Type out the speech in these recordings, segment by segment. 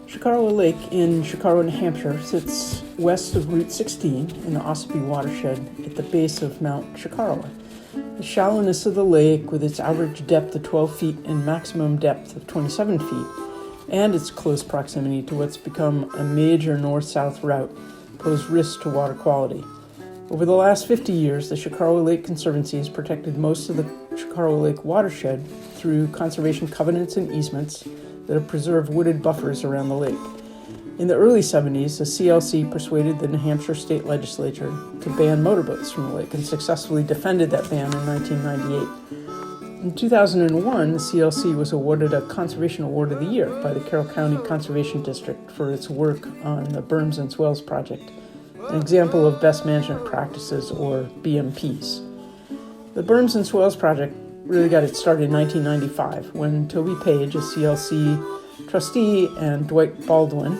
Chocorua Lake in Chocorua, New Hampshire sits west of Route 16 in the Ossipee watershed at the base of Mount Chocorua. The shallowness of the lake, with its average depth of 12 feet and maximum depth of 27 feet, and its close proximity to what's become a major north-south route, pose risks to water quality. Over the last 50 years, the Chocorua Lake Conservancy has protected most of the Chocorua Lake watershed through conservation covenants and easements that have preserved wooded buffers around the lake. In the early 70s, the CLC persuaded the New Hampshire State Legislature to ban motorboats from the lake and successfully defended that ban in 1998. In 2001, the CLC was awarded a Conservation Award of the Year by the Carroll County Conservation District for its work on the Berms Swales project, an example of best management practices, or BMPs. The Berms Swales project really got its start in 1995 when Toby Page, a CLC trustee, and Dwight Baldwin,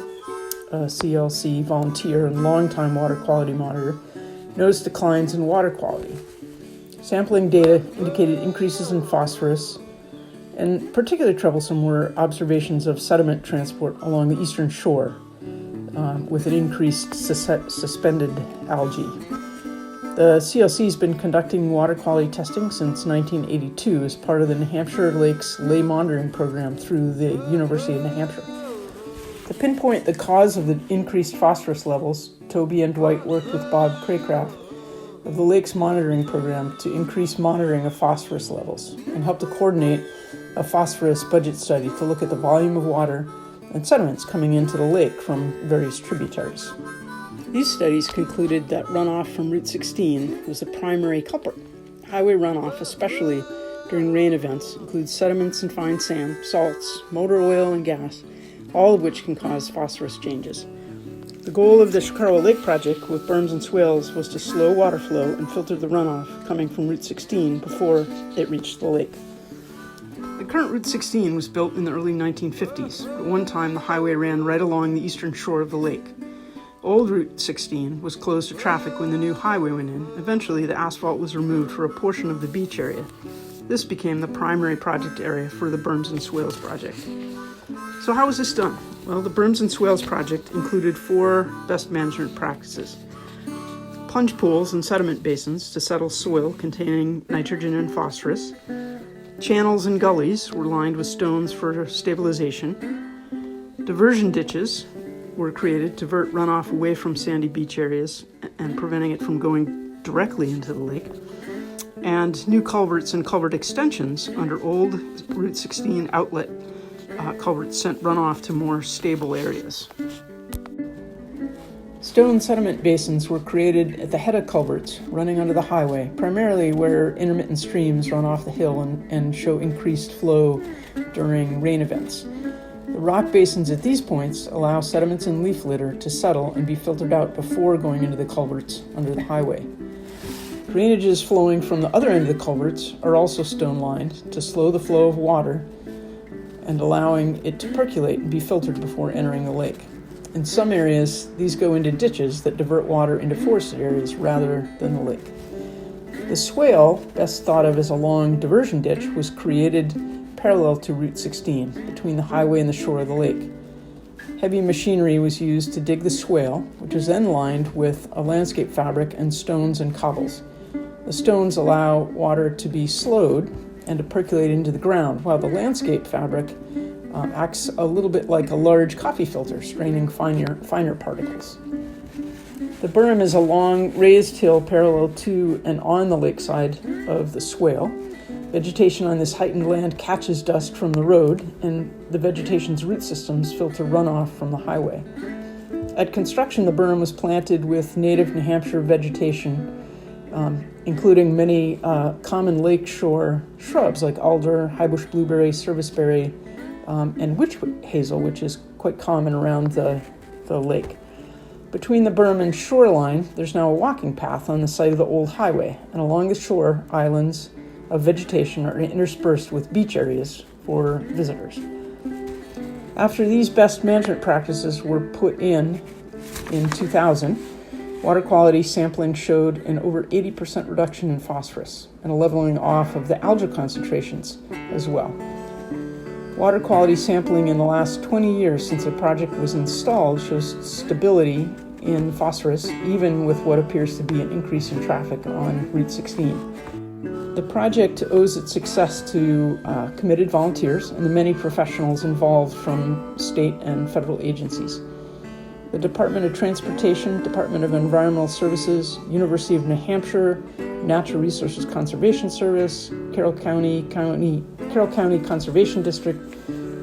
a CLC volunteer and longtime water quality monitor, noticed declines in water quality. Sampling data indicated increases in phosphorus, and particularly troublesome were observations of sediment transport along the eastern shore with an increased suspended algae. The CLC has been conducting water quality testing since 1982 as part of the New Hampshire Lakes Lay Monitoring Program through the University of New Hampshire. To pinpoint the cause of the increased phosphorus levels, Toby and Dwight worked with Bob Craycraft of the Lakes Monitoring Program to increase monitoring of phosphorus levels and help to coordinate a phosphorus budget study to look at the volume of water and sediments coming into the lake from various tributaries. These studies concluded that runoff from Route 16 was the primary culprit. Highway runoff, especially during rain events, includes sediments and fine sand, salts, motor oil, and gas, all of which can cause phosphorus changes. The goal of the Chocorua Lake project with Berms Swales was to slow water flow and filter the runoff coming from Route 16 before it reached the lake. The current Route 16 was built in the early 1950s. At one time, the highway ran right along the eastern shore of the lake. Old Route 16 was closed to traffic when the new highway went in. Eventually, the asphalt was removed for a portion of the beach area. This became the primary project area for the Berms Swales project. So how was this done? Well, the Berms Swales project included 4 best management practices. Plunge pools and sediment basins to settle soil containing nitrogen and phosphorus. Channels and gullies were lined with stones for stabilization. Diversion ditches were created to divert runoff away from sandy beach areas and preventing it from going directly into the lake. And new culverts and culvert extensions under old Route 16 outlet culverts sent runoff to more stable areas. Stone sediment basins were created at the head of culverts running under the highway, primarily where intermittent streams run off the hill and show increased flow during rain events. The rock basins at these points allow sediments and leaf litter to settle and be filtered out before going into the culverts under the highway. Drainages flowing from the other end of the culverts are also stone-lined to slow the flow of water and allowing it to percolate and be filtered before entering the lake. In some areas, these go into ditches that divert water into forested areas rather than the lake. The swale, best thought of as a long diversion ditch, was created parallel to Route 16, between the highway and the shore of the lake. Heavy machinery was used to dig the swale, which is then lined with a landscape fabric and stones and cobbles. The stones allow water to be slowed and to percolate into the ground, while the landscape fabric acts a little bit like a large coffee filter, straining finer particles. The berm is a long raised hill parallel to and on the lakeside of the swale. Vegetation on this heightened land catches dust from the road, and the vegetation's root systems filter runoff from the highway. At construction, the berm was planted with native New Hampshire vegetation, including many common lakeshore shrubs like alder, highbush blueberry, serviceberry, and witch hazel, which is quite common around the lake. Between the berm and shoreline, there's now a walking path on the site of the old highway, and along the shore, islands of vegetation are interspersed with beach areas for visitors. After these best management practices were put in 2000, water quality sampling showed an over 80% reduction in phosphorus and a leveling off of the algal concentrations as well. Water quality sampling in the last 20 years since the project was installed shows stability in phosphorus, even with what appears to be an increase in traffic on Route 16. The project owes its success to committed volunteers and the many professionals involved from state and federal agencies. The Department of Transportation, Department of Environmental Services, University of New Hampshire, Natural Resources Conservation Service, Carroll County Conservation District,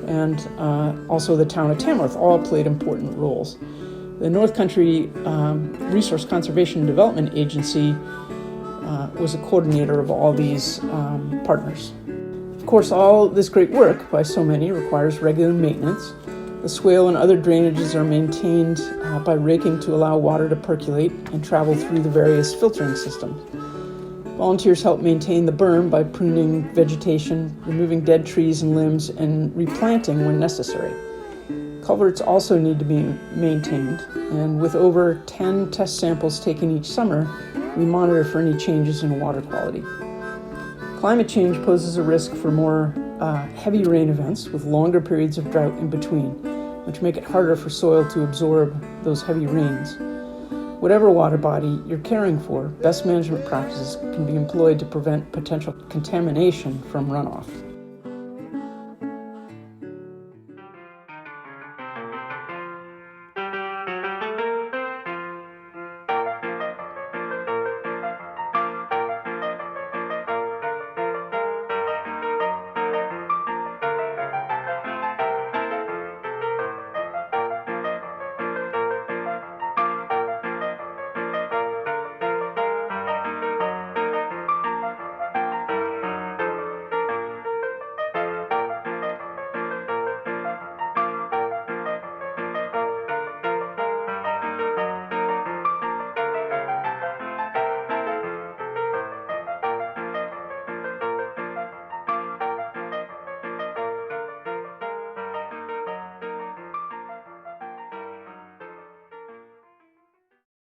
and also the town of Tamworth all played important roles. The North Country Resource Conservation and Development Agency was a coordinator of all these partners. Of course, all this great work by so many requires regular maintenance. The swale and other drainages are maintained by raking to allow water to percolate and travel through the various filtering systems. Volunteers help maintain the berm by pruning vegetation, removing dead trees and limbs, and replanting when necessary. Culverts also need to be maintained, and with over 10 test samples taken each summer, we monitor for any changes in water quality. Climate change poses a risk for more heavy rain events with longer periods of drought in between, which make it harder for soil to absorb those heavy rains. Whatever water body you're caring for, best management practices can be employed to prevent potential contamination from runoff.